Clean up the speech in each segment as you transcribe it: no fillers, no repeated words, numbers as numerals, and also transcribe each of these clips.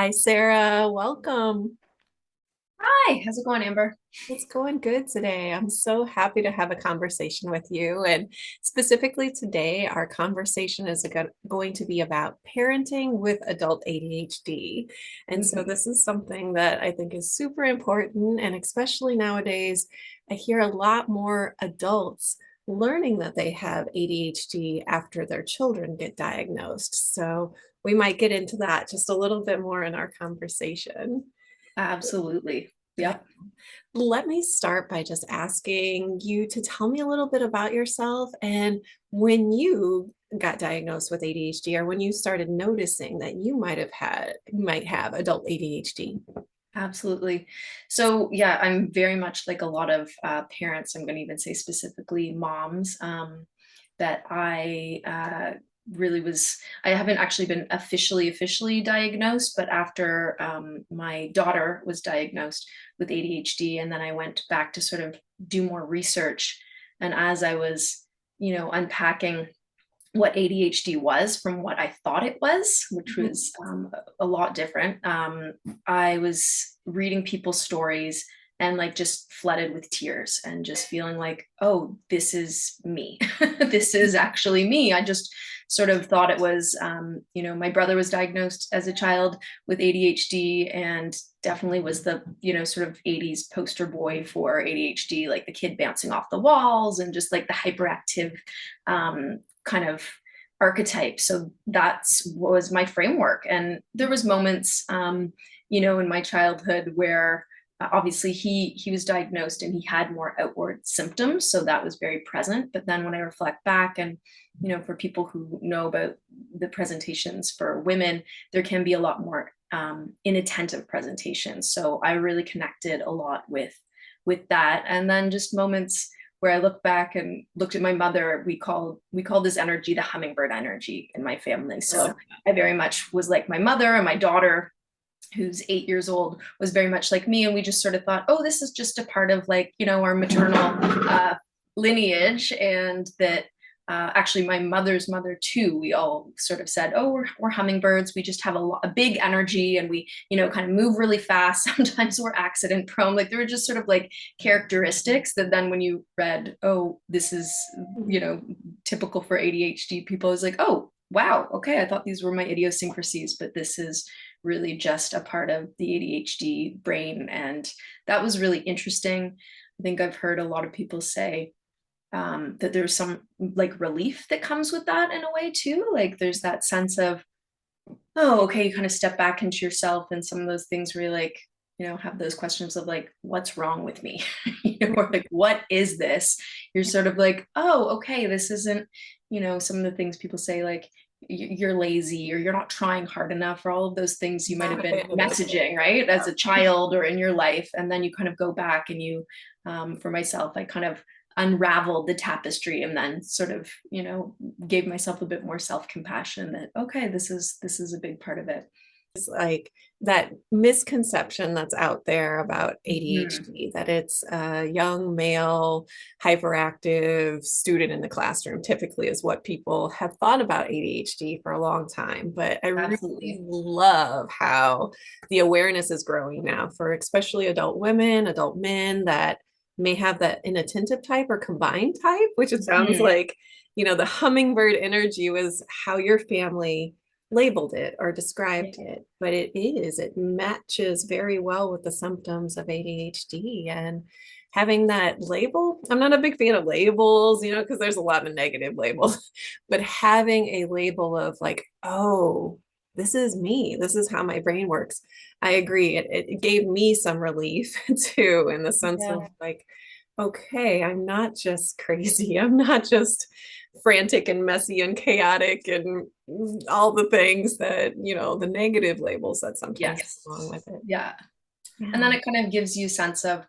Hi, Sarah. Welcome. Hi, how's it going, Amber? It's going good today. I'm so happy to have a conversation with you. And specifically today, our conversation is going to be about parenting with adult ADHD. And so Mhm. this is something that I think is super important. And especially nowadays, I hear a lot more adults learning that they have ADHD after their children get diagnosed. So we might get into that just a little bit more in our conversation. Absolutely. Yep. Let me start by just asking you to tell me a little bit about yourself and when you got diagnosed with ADHD or when you started noticing that you might have adult ADHD. Absolutely. So, yeah, I'm very much like a lot of parents. I'm going to even say specifically moms, that I haven't actually been officially diagnosed, but after my daughter was diagnosed with ADHD, and then I went back to sort of do more research. And as I was, unpacking what ADHD was from what I thought it was, which Mhm. was a lot different. I was reading people's stories and like just flooded with tears and just feeling like, oh, this is me. This is actually me. I just sort of thought it was, my brother was diagnosed as a child with ADHD and definitely was the, sort of 80s poster boy for ADHD, like the kid bouncing off the walls and just like the hyperactive kind of archetype. So that's was my framework. And there was moments, in my childhood where obviously he was diagnosed and he had more outward symptoms, so that was very present. But then when I reflect back, and for people who know about the presentations for women, there can be a lot more inattentive presentations. So I really connected a lot with that. And then just moments where I look back and looked at my mother, we call this energy the hummingbird energy in my family. Oh, So I very much was like my mother, and my daughter, who's 8 years old, was very much like me. And we just sort of thought, oh, this is just a part of like, our maternal lineage. And that actually my mother's mother too, we all sort of said, oh, we're hummingbirds. We just have a big energy, and we, kind of move really fast. Sometimes we're accident prone. Like there were just sort of like characteristics that then when you read, oh, this is, typical for ADHD people, is like, oh, wow, okay, I thought these were my idiosyncrasies, but this is really just a part of the ADHD brain. And that was really interesting. I think I've heard a lot of people say that there's some like relief that comes with that in a way too. Like there's that sense of, oh, okay, you kind of step back into yourself, and some of those things where you like, have those questions of like, what's wrong with me? Or like, what is this? You're sort of like, oh, okay, this isn't, some of the things people say, like, you're lazy or you're not trying hard enough, or all of those things you might not have been abandoned. messaging, right, as Yeah. a child or in your life. And then you kind of go back and you, for myself, I kind of unraveled the tapestry and then sort of, gave myself a bit more self-compassion that, okay, this is a big part of it. Like that misconception that's out there about Mhm. ADHD, that it's a young male hyperactive student in the classroom, typically is what people have thought about ADHD for a long time. But I really Absolutely. love how the awareness is growing now for especially adult women, adult men that may have that inattentive type or combined type, which it sounds Mhm. like, the hummingbird energy was how your family labeled it or Yeah. described it, but it matches very well with the symptoms of ADHD. And having that label, I'm not a big fan of labels, because there's a lot of negative labels, but having a label of like, oh, this is me, this is how my brain works. I agree. It gave me some relief too, in the sense Yeah. of like, okay, I'm not just crazy. I'm not just frantic and messy and chaotic and all the things that, the negative labels that sometimes Yes. go along with it. Yeah. And Yeah. then it kind of gives you sense of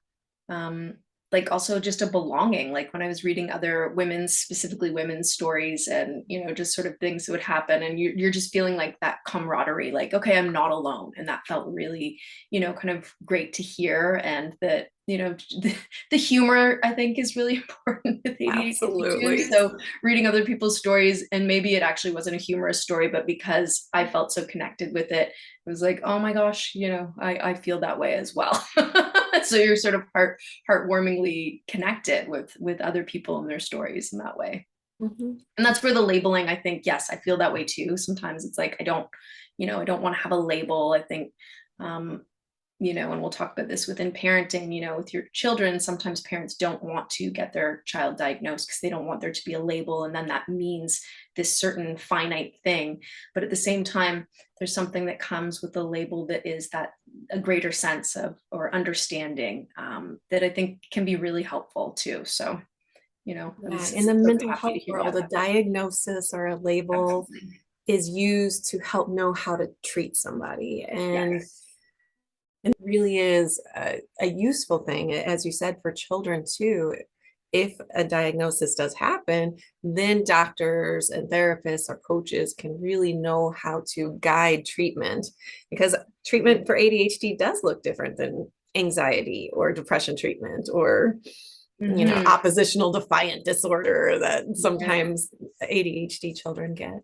um like also just a belonging. Like when I was reading other women's, specifically women's stories, and just sort of things that would happen, and you're just feeling like that camaraderie, like, okay, I'm not alone. And that felt really, kind of great to hear. And that, you know, the humor I think is really important with ADHD too. Absolutely. So reading other people's stories, and maybe it actually wasn't a humorous story, but because I felt so connected with it, it was like, oh my gosh, you know, I feel that way as well. So you're sort of heartwarmingly connected with other people and their stories in that way. Mhm. And that's where the labeling, I think, yes, I feel that way too. Sometimes it's like I don't, you know, I don't want to have a label. I think um, you know, and we'll talk about this within parenting, you know, with your children, sometimes parents don't want to get their child diagnosed because they don't want there to be a label. And then that means this certain finite thing. But at the same time, there's something that comes with the label that is that a greater sense of or understanding that I think can be really helpful too. So, you know, I Yeah, was in the so mental happy to health hear you world, have a that. diagnosis or a label Absolutely. is used to help know how to treat somebody. And Yes. it really is a useful thing, as you said, for children too. If a diagnosis does happen, then doctors and therapists or coaches can really know how to guide treatment, because treatment for ADHD does look different than anxiety or depression treatment, or Hmm. oppositional defiant disorder that Yeah. sometimes ADHD children get.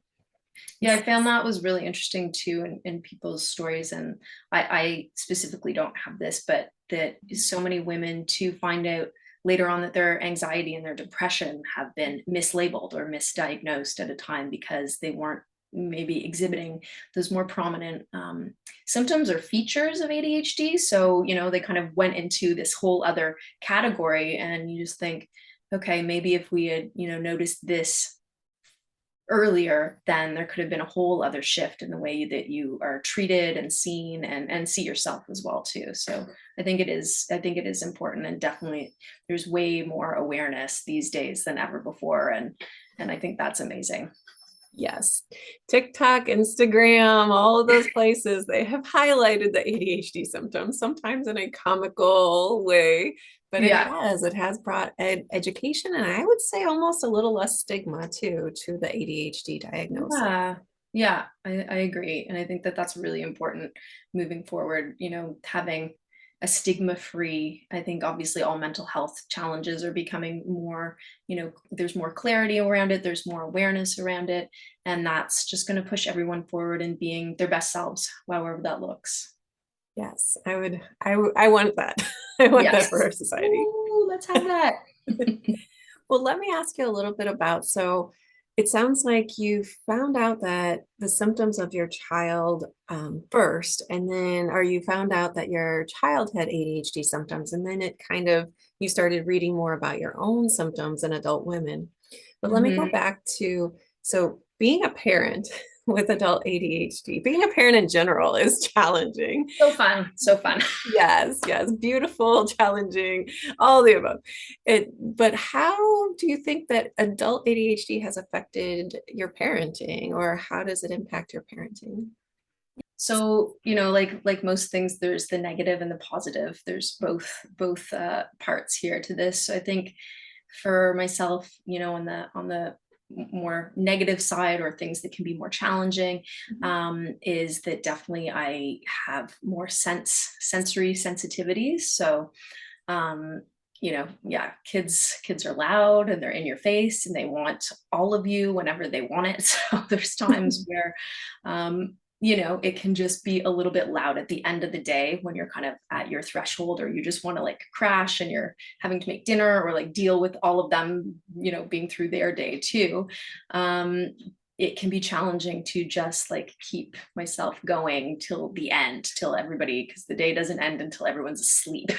Yeah, I found that was really interesting too in people's stories. And I specifically don't have this, but that so many women to find out later on that their anxiety and their depression have been mislabeled or misdiagnosed at a time because they weren't maybe exhibiting those more prominent symptoms or features of ADHD. So, you know, they kind of went into this whole other category, and you just think, okay, maybe if we had, you know, noticed this earlier, then there could have been a whole other shift in the way that you are treated and seen and see yourself as well too. So I think it is important, and definitely there's way more awareness these days than ever before. And I think that's amazing. Yes. TikTok, Instagram, all of those places, they have highlighted the ADHD symptoms, sometimes in a comical way, but Yeah. it has brought education, and I would say almost a little less stigma too to the ADHD diagnosis. Yeah. Yeah, I agree. And I think that that's really important moving forward, you know, having a stigma free. I think obviously all mental health challenges are becoming more, you know, there's more clarity around it, there's more awareness around it. And that's just going to push everyone forward and being their best selves, however that looks. Yes, I want that. I want that for Yes. our society. Ooh, let's have that. Well, let me ask you a little bit about, so it sounds like you found out that the symptoms of your child first, and then, or you found out that your child had ADHD symptoms, and then it kind of, you started reading more about your own symptoms in adult women. But let me go Mhm. back to, so being a parent with adult ADHD, being a parent in general is challenging. So fun. So fun. Yes, yes, beautiful, challenging, all the above. But how do you think that adult ADHD has affected your parenting, or how does it impact your parenting? So, you know, like most things, there's the negative and the positive. There's both parts here to this. So I think for myself, you know, on the more negative side, or things that can be more challenging, Mhm. is that definitely I have more sensory sensitivities. So um you know, yeah, kids are loud and they're in your face and they want all of you whenever they want it. So there's times where you know, it can just be a little bit loud at the end of the day when you're kind of at your threshold, or you just want to like crash and you're having to make dinner or like deal with all of them, you know, being through their day too. um it can be challenging to just like keep myself going till the end, till everybody, because the day doesn't end until everyone's asleep.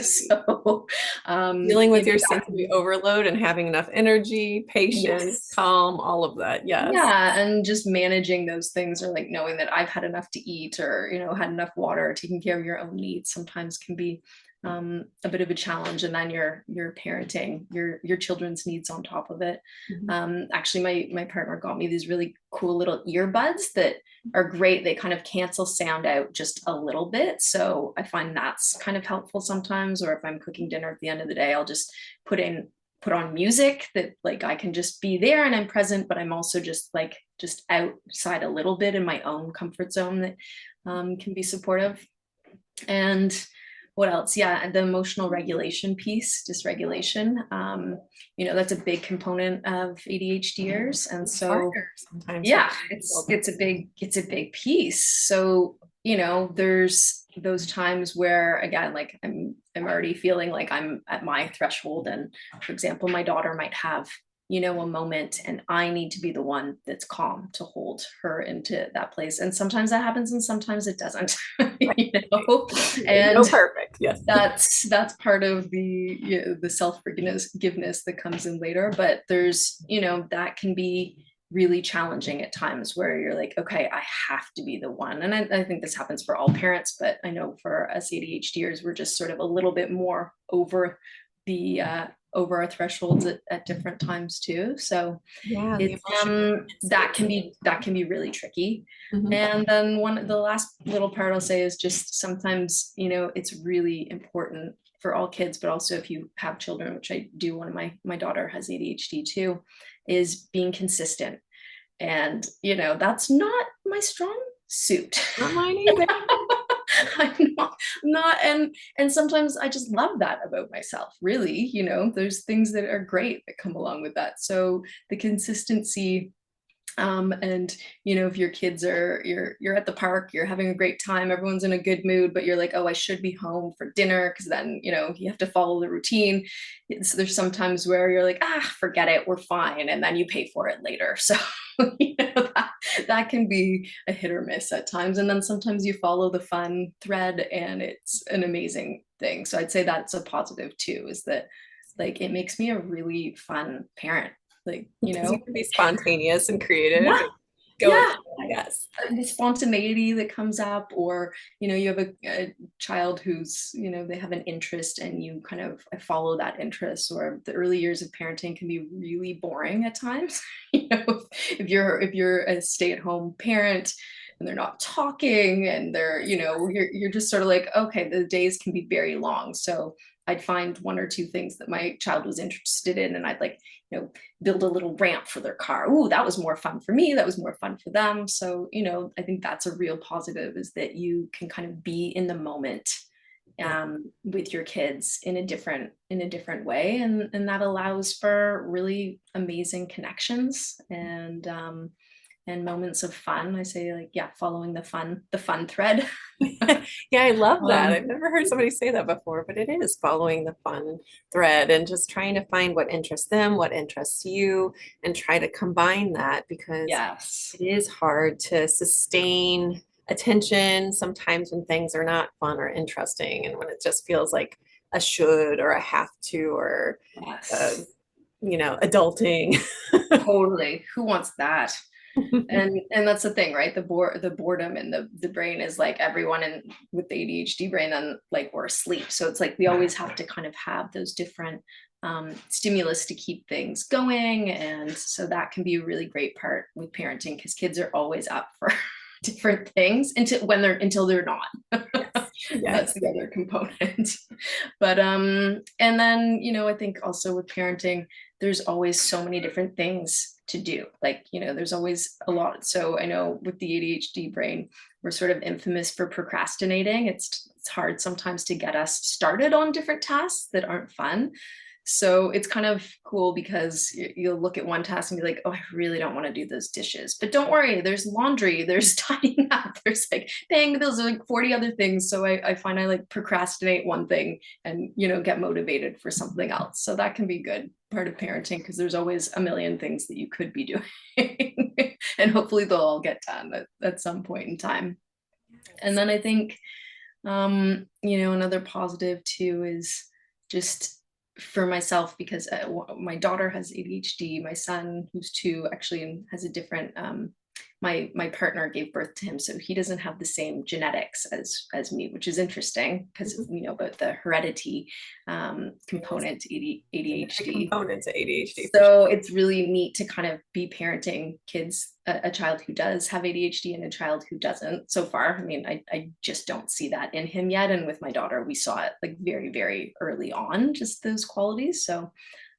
So Dealing you with know, your that can sensory be, overload and having enough energy, patience, yes. calm, all of that. Yes. Yeah, and just managing those things, or like knowing that I've had enough to eat, or you know, had enough water, taking care of your own needs sometimes can be a bit of a challenge. And then you're parenting your children's needs on top of it. Mhm. Actually, my partner got me these really cool little earbuds that are great. They kind of cancel sound out just a little bit, so I find that's kind of helpful sometimes. Or if I'm cooking dinner at the end of the day, I'll just put in put on music that like I can just be there and I'm present, but I'm also just like just outside a little bit in my own comfort zone that can be supportive. And what else? Yeah, and the emotional regulation piece, dysregulation. That's a big component of ADHDers. And It's so harder sometimes for yeah, people. it's a big piece. So, there's those times where again, like I'm already feeling like I'm at my threshold. And for example, my daughter might have, a moment, and I need to be the one that's calm to hold her into that place. And sometimes that happens and sometimes it doesn't, you know, No and perfect. Yes. that's part of the self forgiveness that comes in later. But there's, that can be really challenging at times where you're like, okay, I have to be the one. And I think this happens for all parents, but I know for us ADHDers, we're just sort of a little bit more the over our thresholds at different times too. So Yeah, the it's emotional that can be really tricky. Mhm. And then the last little part I'll say is just sometimes, it's really important for all kids, but also if you have children, which I do. One of my daughter has ADHD too, is being consistent. And that's not my strong suit. Not mine either. I'm not, and sometimes I just love that about myself, really. There's things that are great that come along with that. So the consistency, and if your kids are you're at the park, you're having a great time, everyone's in a good mood, but you're like, oh, I should be home for dinner, because then you have to follow the routine. There's sometimes where you're like, forget it, we're fine, and then you pay for it later. So that can be a hit or miss at times. And then sometimes you follow the fun thread and it's an amazing thing. So I'd say that's a positive too, is that like it makes me a really fun parent, like Because you can be spontaneous and creative yeah, and go with yeah, it, I guess. the spontaneity that comes up. Or you have a child who's, they have an interest and you kind of follow that interest. Or the early years of parenting can be really boring at times. If you're a stay-at-home parent and they're not talking and they're, you're just sort of like, okay, the days can be very long. So I'd find one or two things that my child was interested in, and I'd like, build a little ramp for their car. Ooh, that was more fun for me. That was more fun for them. So, I think that's a real positive, is that you can kind of be in the moment, Yeah. with your kids in a different way, and that allows for really amazing connections, and moments of fun. I say, like, yeah, following the fun thread. Yeah, I love that. um, I've never heard somebody say that before, but it is following the fun thread and just trying to find what interests them, what interests you, and try to combine that, because yes. it is hard to sustain attention sometimes when things are not fun or interesting, and when it just feels like a should or a have to, or uh, Yes, adulting. totally. Who wants that? And that's the thing, right? The boredom in the brain is like, everyone in with the ADHD brain, then like we're asleep. So it's like we always have to kind of have those different stimulus to keep things going. And so that can be a really great part with parenting, because kids are always up for different things until they're not. Yes. That's Yes. the other component. But and then I think also with parenting, there's always so many different things to do. Like, there's always a lot. So I know with the ADHD brain, we're sort of infamous for procrastinating. It's hard sometimes to get us started on different tasks that aren't fun. So it's kind of cool, because you'll look at one task and be like, oh, I really don't want to do those dishes. But don't worry, there's laundry, there's tidying up, there's like, dang, those are like 40 other things. So I find I like procrastinate one thing and, get motivated for something else. So that can be good part of parenting, because there's always a million things that you could be doing. And hopefully they'll all get done at some point in time. And then I think, another positive too is just for myself, because my daughter has ADHD. My son, who's 2, actually has a different. My partner gave birth to him, so he doesn't have the same genetics as me, which is interesting, because Mhm. about the heredity component to A ADHD. component to ADHD for sure. So it's really neat to kind of be parenting kids, a child who does have ADHD and a child who doesn't so far. I mean, I just don't see that in him yet. And with my daughter, we saw it like very, very early on, just those qualities. So,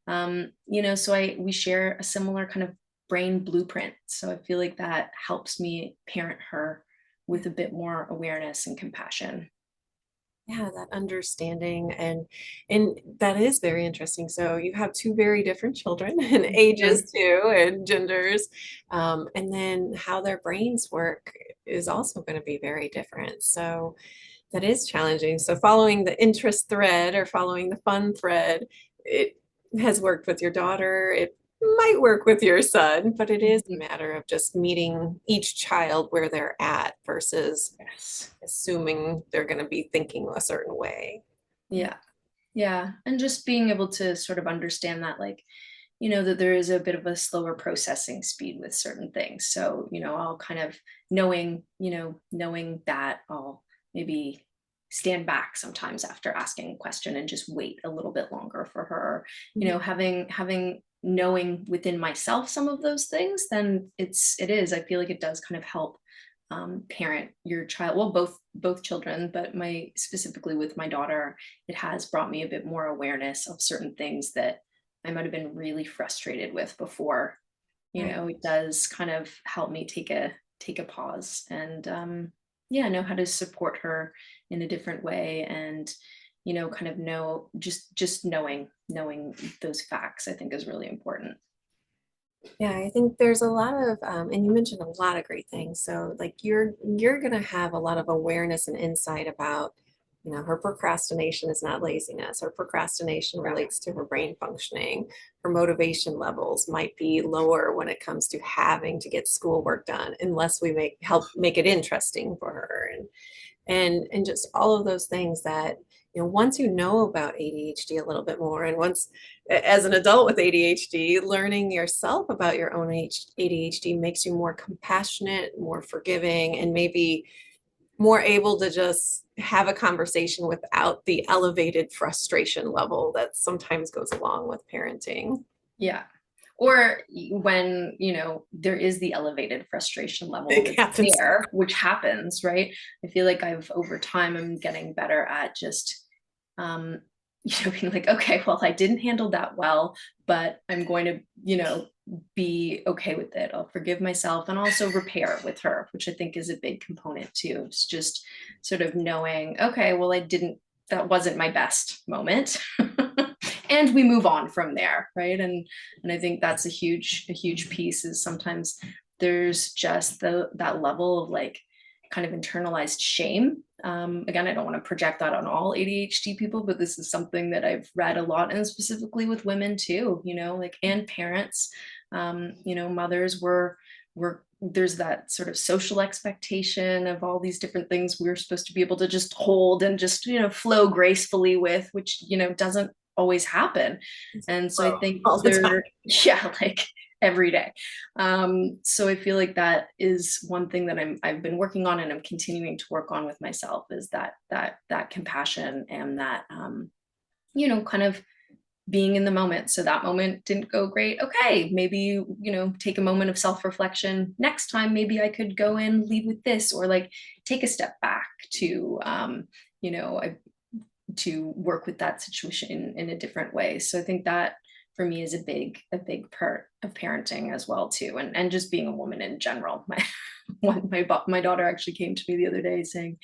we share a similar kind of brain blueprint. So I feel like that helps me parent her with a bit more awareness and compassion. Yeah, that understanding, and that is very interesting. So you have two very different children and Mhm. ages too, and genders, and then how their brains work is also going to be very different. So that is challenging. So following the interest thread or following the fun thread, it has worked with your daughter. It might work with your son, but it is a Mhm. matter of just meeting each child where they're at versus Yes. assuming they're going to be thinking a certain way. Yeah. Yeah. Yeah. And just being able to sort of understand that, like, that there is a bit of a slower processing speed with certain things. So, I'll kind of knowing that I'll maybe stand back sometimes after asking a question and just wait a little bit longer for her. Mhm. Having knowing within myself some of those things, then I feel like it does kind of help parent your child, well, both children, but my specifically with my daughter, it has brought me a bit more awareness of certain things that I might have been really frustrated with before. Right. It does kind of help me take a pause and yeah, know how to support her in a different way, and kind of know, just knowing those facts, I think, is really important. Yeah, I think there's a lot of, and you mentioned a lot of great things. So like you're gonna have a lot of awareness and insight about, her procrastination is not laziness. Her procrastination relates to her brain functioning. Her motivation levels might be lower when it comes to having to get schoolwork done, unless we help make it interesting for her. And just all of those things that, once you know about ADHD a little bit more, and once as an adult with ADHD, learning yourself about your own ADHD makes you more compassionate, more forgiving, and maybe more able to just have a conversation without the elevated frustration level that sometimes goes along with parenting. Yeah. Or when, there is the elevated frustration level It that's happens. there, which happens, right? I feel like over time, I'm getting better at just, um, being like, okay, well, I didn't handle that well, but I'm going to, be okay with it. I'll forgive myself and also repair with her, which I think is a big component too. It's just sort of knowing, okay, well, that wasn't my best moment. And we move on from there, right? And I think that's a huge piece, is sometimes there's just that level of, like, kind of internalized shame. Again, I don't want to project that on all ADHD people, but this is something that I've read a lot, and specifically with women too, like, and parents. Mothers were there's that sort of social expectation of all these different things we're supposed to be able to just hold and just flow gracefully with, which doesn't always happen. And so I think All the time. yeah, like, every day. So I feel like that is one thing that I've been working on, and I'm continuing to work on with myself, is that compassion, and that kind of being in the moment. So that moment didn't go great. Okay, maybe take a moment of self-reflection. Next time, maybe I could go and lead with this, or like take a step back to you know, I, to work with that situation in a different way. So I think that for me is a big part of parenting as well too, and just being a woman in general. My daughter actually came to me the other day saying,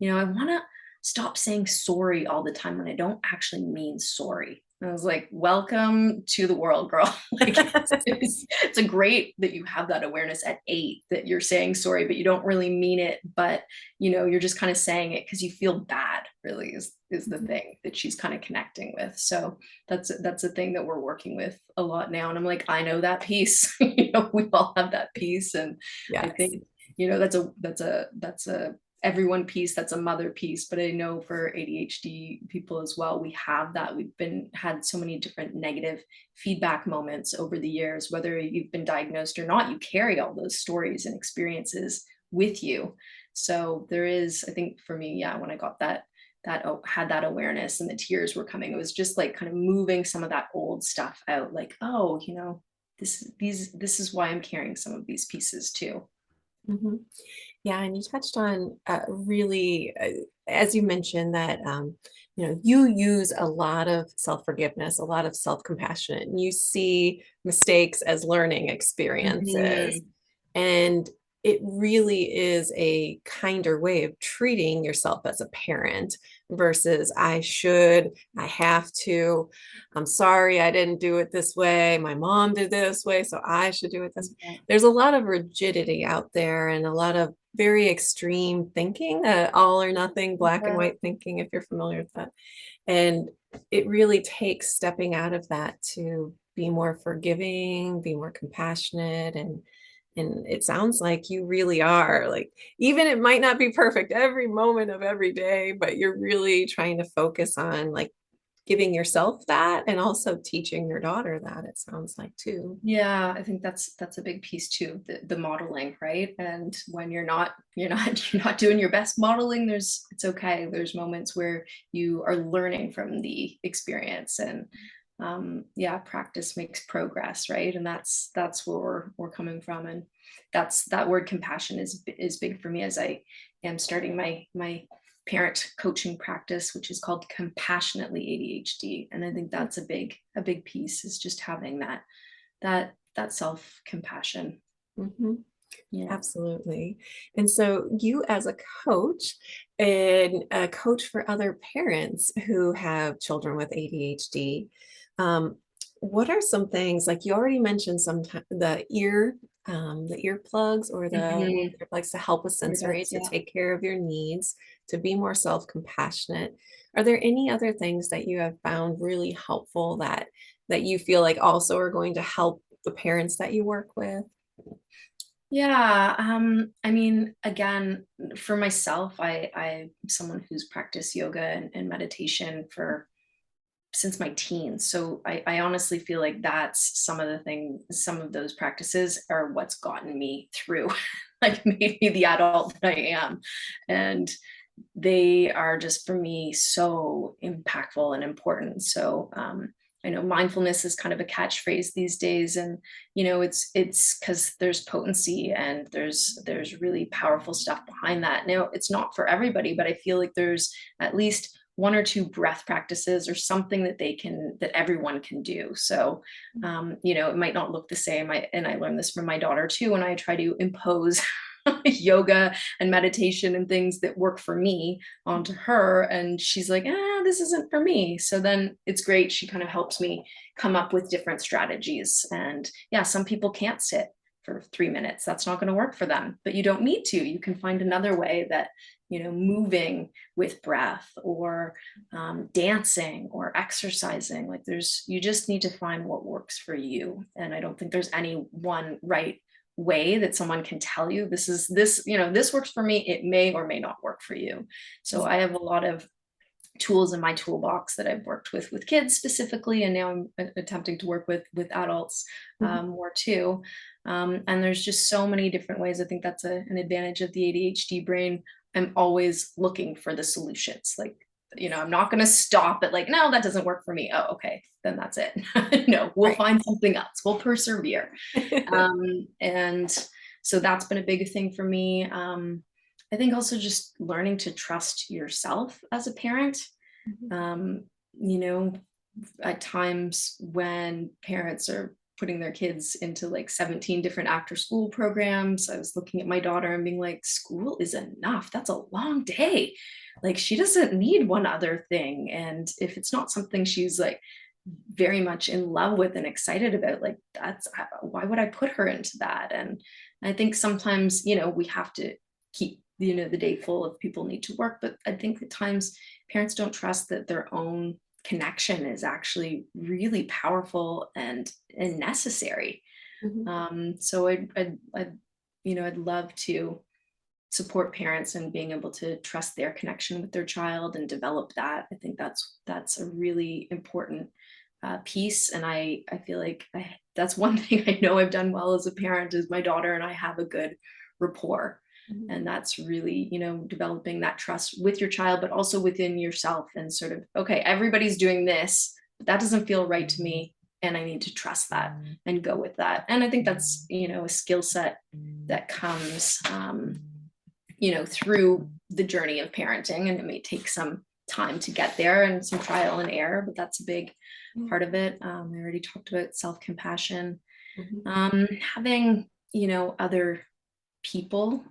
I want to stop saying sorry all the time when I don't actually mean sorry. And I was like, welcome to the world, girl. Like, it's a great that you have that awareness at 8, that you're saying sorry, but you don't really mean it. But, you're just kind of saying it because you feel bad, really, is the thing that she's kind of connecting with. So that's a thing that we're working with a lot now. And I'm like, I know that piece. We all have that piece. And I Yes. think, that's a everyone piece, that's a mother piece. But I know for ADHD people as well, we have that. Had so many different negative feedback moments over the years. Whether you've been diagnosed or not, you carry all those stories and experiences with you. So there is, I think for me, yeah, when I got had that awareness and the tears were coming, it was just like kind of moving some of that old stuff out, like, oh, this is why I'm carrying some of these pieces too. Mhm. Yeah, and you touched on really, as you mentioned, that you use a lot of self-forgiveness, a lot of self-compassion, and you see mistakes as learning experiences. Mhm. And it really is a kinder way of treating yourself as a parent versus I should, I have to, I'm sorry I didn't do it this way. My mom did this way, so I should do it this way. Yeah. There's a lot of rigidity out there and a lot of very extreme thinking, all or nothing, black and Yeah. white thinking, if you're familiar with that. And it really takes stepping out of that to be more forgiving, be more compassionate, and it sounds like you really are. Like, even it might not be perfect every moment of every day, but you're really trying to focus on like giving yourself that and also teaching your daughter that, it sounds like too. Yeah, I think that's a big piece too, the modeling, right? And when you're not doing your best modeling, it's okay. There's moments where you are learning from the experience, and yeah, practice makes progress, right? And that's where we're coming from. And that word compassion is big for me as I am starting my parent coaching practice, which is called Compassionately ADHD. And I think that's a big piece, is just having that self-compassion. Mhm. Yeah. Absolutely. And so you as a coach and a coach for other parents who have children with ADHD, um, what are some things like you already mentioned the earplugs or the Mhm. earplugs to help with sensory, Earbuds, to yeah. take care of your needs, to be more self-compassionate. Are there any other things that you have found really helpful that you feel like also are going to help the parents that you work with? Yeah, I mean, again, for myself, I'm someone who's practiced yoga and meditation for since my teens. So I honestly feel like that's some of those practices are what's gotten me through, like made me the adult that I am. And they are just for me so impactful and important. So I know mindfulness is kind of a catchphrase these days, and it's because there's potency and there's really powerful stuff behind that. Now, it's not for everybody, but I feel like there's at least one or two breath practices or something that everyone can do. So it might not look the same. I learned this from my daughter too, when I try to impose yoga and meditation and things that work for me onto her, and she's like, this isn't for me. So then it's great, she kind of helps me come up with different strategies. And yeah, some people can't sit for 3 minutes, that's not going to work for them, but you don't need to. You can find another way that moving with breath, or dancing or exercising, like you just need to find what works for you. And I don't think there's any one right way that someone can tell you this works for me. It may or may not work for you. So I have a lot of tools in my toolbox that I've worked with kids specifically, and now I'm attempting to work with adults Mhm. more too. And there's just so many different ways. I think that's an advantage of the ADHD brain. I'm always looking for the solutions. Like, I'm not going to stop at like, no, that doesn't work for me. Oh, okay, then that's it. No, we'll Right. find something else. We'll persevere. And so that's been a big thing for me. I think also just learning to trust yourself as a parent. Mhm. Um, you know, at times when parents are putting their kids into like 17 different after school programs, I was looking at my daughter and being like, school is enough. That's a long day. Like, she doesn't need one other thing. And if it's not something she's like very much in love with and excited about, like, that's why would I put her into that? And I think sometimes we have to keep the day full of people need to work, but I think at times parents don't trust that their own connection is actually really powerful and necessary. Mhm. So I'd love to support parents and being able to trust their connection with their child and develop that. I think that's a really important piece. And I feel like that's one thing I know I've done well as a parent, is my daughter and I have a good rapport. Mhm. And that's really, developing that trust with your child, but also within yourself, and sort of, okay, everybody's doing this, but that doesn't feel right to me. And I need to trust that and go with that. And I think that's, a skill set that comes, through the journey of parenting. And it may take some time to get there and some trial and error, but that's a big Yeah. part of it. I already talked about self compassion, Mhm. having, other people,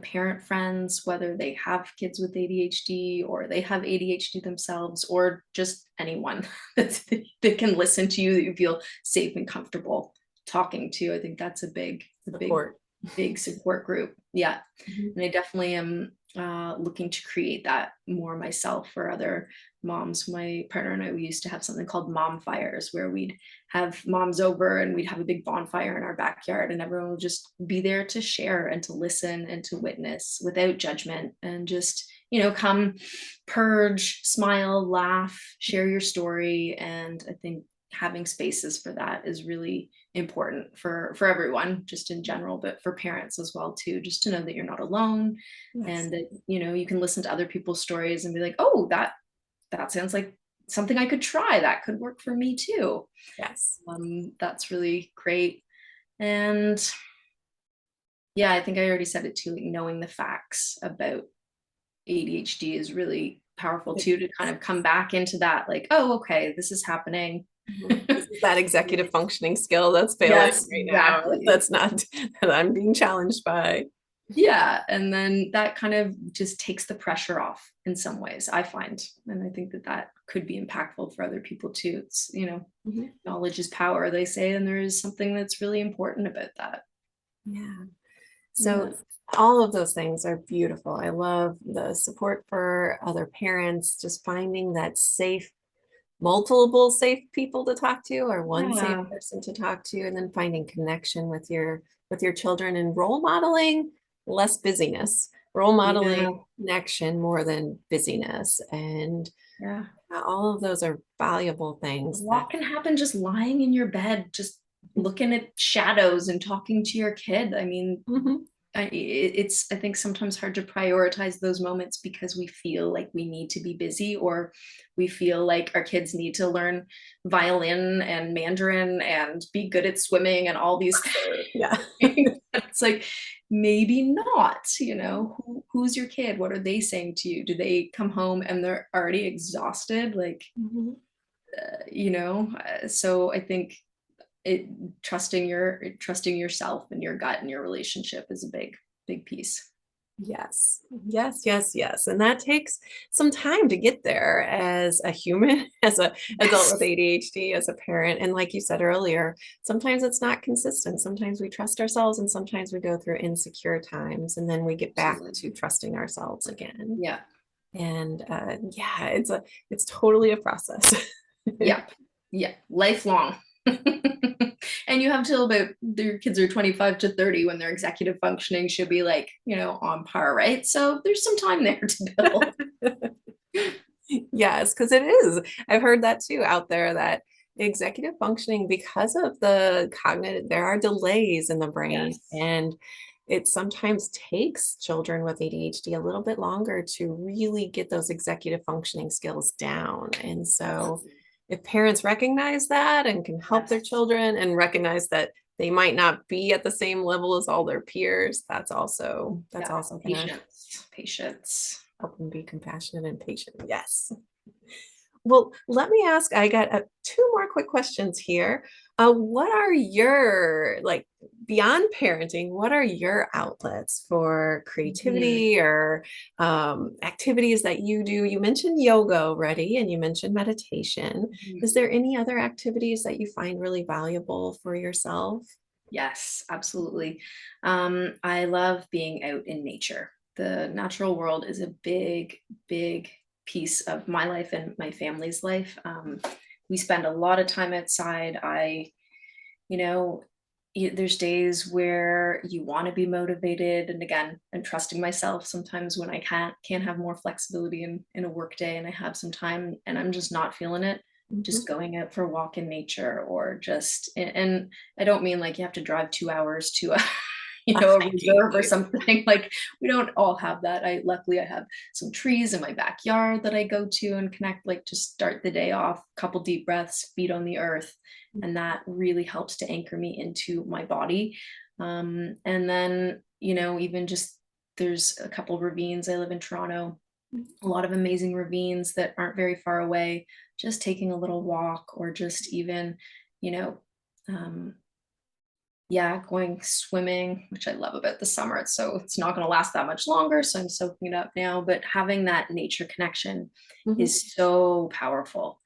parent friends, whether they have kids with ADHD or they have ADHD themselves, or just anyone that can listen to you, that you feel safe and comfortable talking to. I think that's Support. big support group. Yeah. Mhm. And I definitely am looking to create that more myself for other moms. My partner and I, we used to have something called mom fires, where we'd have moms over and we'd have a big bonfire in our backyard, and everyone would just be there to share and to listen and to witness without judgment, and just, come purge, smile, laugh, share your story. And I think having spaces for that is really important for everyone, just in general, but for parents as well too, just to know that you're not alone, Yes. and that you can listen to other people's stories and be like, oh, that sounds like something I could try, that could work for me too. Yes. That's really great. And yeah, I think I already said it too, like knowing the facts about ADHD is really powerful Big too, to kind piece. of come back into that, like, oh, okay, this is happening. Mhm. This is that executive functioning skill that's failing Yes, right now. exactly. That's not that I'm being challenged by. Yeah, and then that kind of just takes the pressure off in some ways, I find. And I think that that could be impactful for other people too. It's, Mhm. knowledge is power, they say, and there is something that's really important about that. Yeah. So Yeah. all of those things are beautiful. I love the support for other parents, just finding that safe, multiple safe people to talk to, or one safe Yeah. person to talk to, and then finding connection with your children, and role modeling less busyness, role Yeah. modeling connection more than busyness. And Yeah. all of those are valuable A things that lot can happen just lying in your bed, just looking at shadows and talking to your kid. I mean, Mhm. it's, I think, sometimes hard to prioritize those moments because we feel like we need to be busy, or we feel like our kids need to learn violin and Mandarin and be good at swimming and all these Yeah. things. It's like, maybe not. Who's your kid? What are they saying to you? Do they come home and they're already exhausted? Like, Mhm. so I think it trusting yourself and your gut and your relationship is a big piece. Yes, yes, yes, yes. And that takes some time to get there as a human, as a adult Yes. with ADHD, as a parent. And like you said earlier, sometimes it's not consistent. Sometimes we trust ourselves and sometimes we go through insecure times and then we get back Absolutely. to trusting ourselves again. Yeah. And yeah, it's totally a process. Yeah. Yeah. Lifelong. And you have till about, their kids are 25 to 30 when their executive functioning should be like, on par, right? So there's some time there to build. Yes, because it is. I've heard that too out there, that executive functioning, because of the cognitive, there are delays in the brain, Yes. and it sometimes takes children with ADHD a little bit longer to really get those executive functioning skills down. And so, Absolutely. if parents recognize that and can help their Yes. children and recognize that they might not be at the same level as all their peers, that's Yeah. also gonna Patience. Patience. help them be compassionate and patient. Yes. Well, let me ask, I got two more quick questions here. What are your, like, beyond parenting, what are your outlets for Mhm. creativity or activities that you do? You mentioned yoga already, and you mentioned meditation. Mhm. Is there any other activities that you find really valuable for yourself? Yes, absolutely. I love being out in nature. The natural world is a big piece of my life and my family's life. We spend a lot of time outside. You know, there's days where you want to be motivated, and again, and trusting myself sometimes when I can't have more flexibility in a work day, and I have some time and I'm just not feeling it. Mhm. Just going out for a walk in nature, or just, and I don't mean like you have to drive 2 hours to a A a hiking. reserve or something. Like, we don't all have that. I luckily I have some trees in my backyard that I go to and connect, like, to start the day off, couple deep breaths, feet on the earth, and that really helps to anchor me into my body. And then, even just, there's a couple ravines. I live in Toronto, a lot of amazing ravines that aren't very far away. Just taking a little walk, or just even, you know, um, yeah, going swimming, which I love about the summer. It's not going to last that much longer, so I'm soaking it up now. But having that nature connection Mhm. is so powerful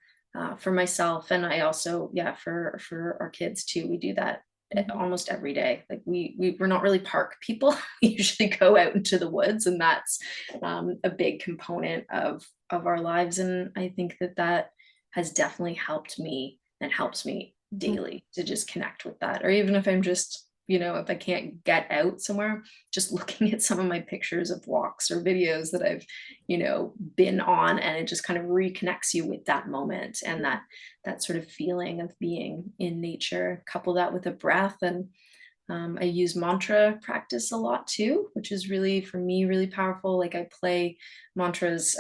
for myself, and I also, yeah, for our kids too. We do that Mhm. almost every day. Like we're not really park people. We usually go out into the woods, and that's a big component of our lives. And I think that that has definitely helped me and helps me Mhm. daily to just connect with that. Or even if I'm just, if I can't get out somewhere, just looking at some of my pictures of walks or videos that I've, been on, and it just kind of reconnects you with that moment and that sort of feeling of being in nature. Couple that with a breath, and I use mantra practice a lot too, which is really, for me, really powerful. Like I play mantras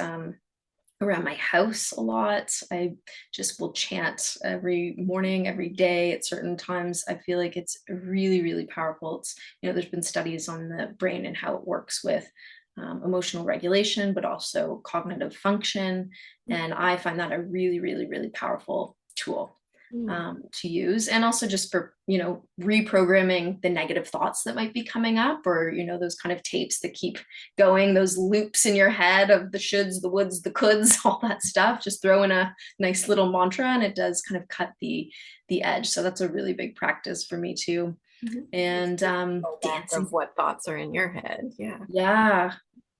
around my house a lot. I just will chant every morning, every day at certain times. I feel like it's really, really powerful. There's been studies on the brain and how it works with emotional regulation, but also cognitive function. And I find that a really, really, really powerful tool Mhm. to use, and also just for reprogramming the negative thoughts that might be coming up, or those kind of tapes that keep going, those loops in your head of the shoulds, the woulds, the coulds, all that stuff. Just throw in a nice little mantra, and it does kind of cut the edge. So that's a really big practice for me too. Mhm. And Go back dancing. of what thoughts are in your head. Yeah. Yeah,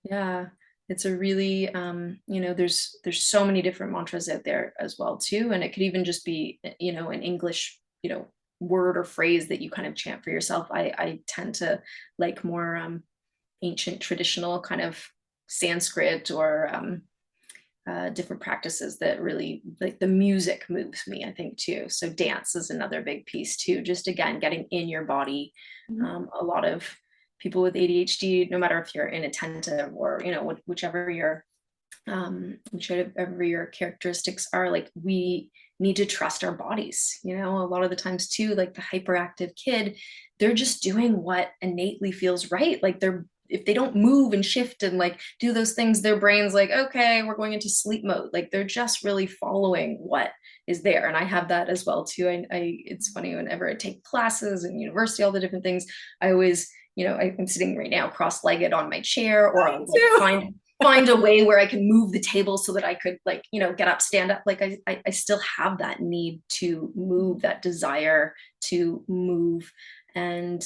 yeah. It's a really, there's so many different mantras out there as well too, and it could even just be, an English, word or phrase that you kind of chant for yourself. I tend to like more ancient traditional kind of Sanskrit, or different practices that really, like, the music moves me, I think, too. So dance is another big piece too, just again getting in your body. Mhm. A lot of people with ADHD, no matter if you're inattentive or whichever your characteristics are, like, we need to trust our bodies. A lot of the times too, like the hyperactive kid, they're just doing what innately feels right. Like, if they don't move and shift and like do those things, their brain's like, okay, we're going into sleep mode. Like, they're just really following what is there. And I have that as well too. It's funny, whenever I take classes in university, all the different things, I always, I'm sitting right now cross-legged on my chair, or Me I'll like too. find a way where I can move the table so that I could, like, get up, stand up. Like, I still have that need to move, that desire to move, and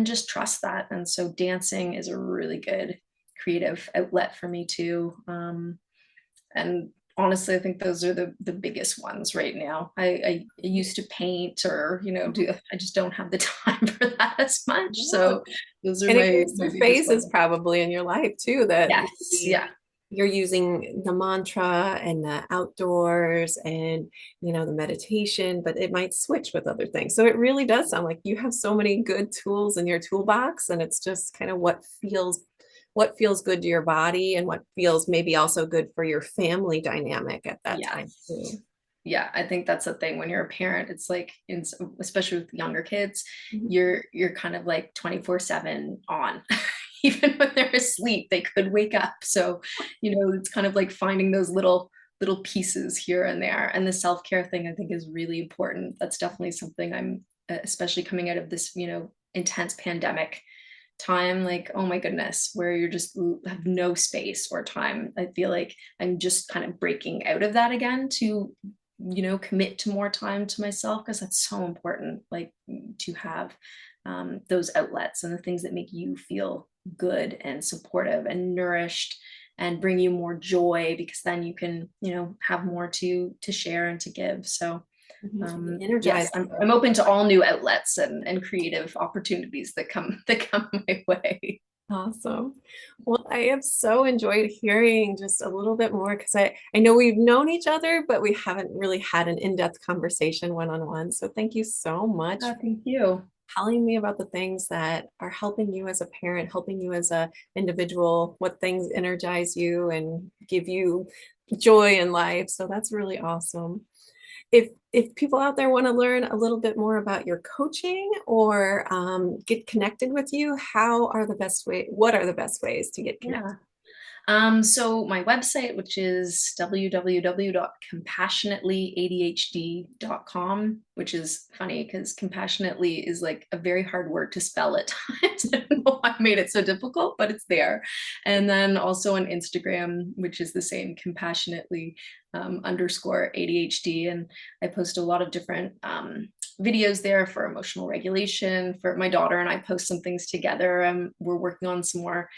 just trust that. And so dancing is a really good creative outlet for me too. And honestly, I think those are the biggest ones right now. I used to paint, or do, I just don't have the time for that as much. Yeah. So those are And it goes my through biggest phases ones. probably in your life too, that Yes, maybe yeah. you're using the mantra and the outdoors and the meditation, but it might switch with other things. So it really does sound like you have so many good tools in your toolbox, and it's just kind of what feels good to your body and what feels maybe also good for your family dynamic at that time Yes. too. Yeah, I think that's the thing. When you're a parent, it's like, especially with younger kids, Mhm. you're kind of like 24/7 on. Even when they're asleep, they could wake up. So, it's kind of like finding those little pieces here and there. And the self-care thing, I think, is really important. That's definitely something I'm, especially coming out of this, intense pandemic time, like, oh my goodness, where you're just have no space or time. I feel like I'm just kind of breaking out of that again to, commit to more time to myself, because that's so important, like, to have those outlets and the things that make you feel good and supportive and nourished, and bring you more joy, because then you can, have more to share and to give. So Mhm. yes, Energize I'm open to all new outlets and creative opportunities that come that come my way. Awesome. Well, I have so enjoyed hearing just a little bit more because I know we've known each other, but we haven't really had an in-depth conversation one-on-one. So thank you so much for Thank you. telling me about the things that are helping you as a parent, helping you as a individual, what things energize you and give you joy in life. So that's really awesome. If people out there want to learn a little bit more about your coaching or get connected with you, what are the best ways to get connected? Yeah. So my website, which is www.compassionatelyadhd.com, which is funny because compassionately is like a very hard word to spell at times. I don't know why I made it so difficult, but it's there. And then also on Instagram, which is the same, compassionately underscore ADHD. And I post a lot of different videos there for emotional regulation. For my daughter and I post some things together. We're working on some more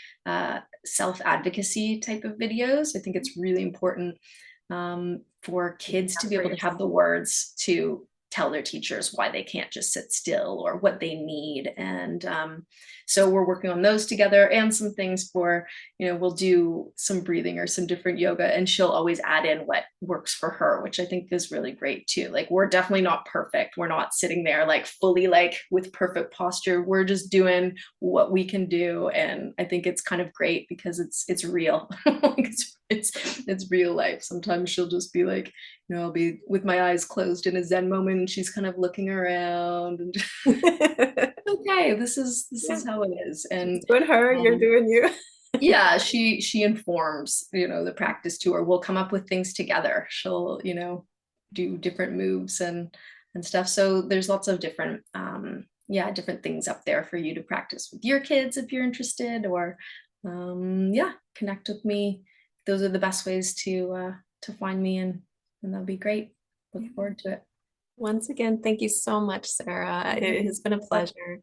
self-advocacy type of videos. I think it's really important for kids to be able to have the words to tell their teachers why they can't just sit still or what they need. And so we're working on those together, and some things for, we'll do some breathing or some different yoga, and she'll always add in what works for her, which I think is really great too. Like, we're definitely not perfect. We're not sitting there like fully like with perfect posture. We're just doing what we can do. And I think it's kind of great because it's real. Like, it's real life. Sometimes she'll just be like, I'll be with my eyes closed in a Zen moment, and she's kind of looking around and okay, this is how it is. And doing her, you're doing you. yeah, she informs, the practice to her. We'll come up with things together. She'll, do different moves and stuff. So there's lots of different different things up there for you to practice with your kids if you're interested, or connect with me. Those are the best ways to find me, and that'll be great. Look forward to it. Once again, thank you so much, Sarah. It has been a pleasure.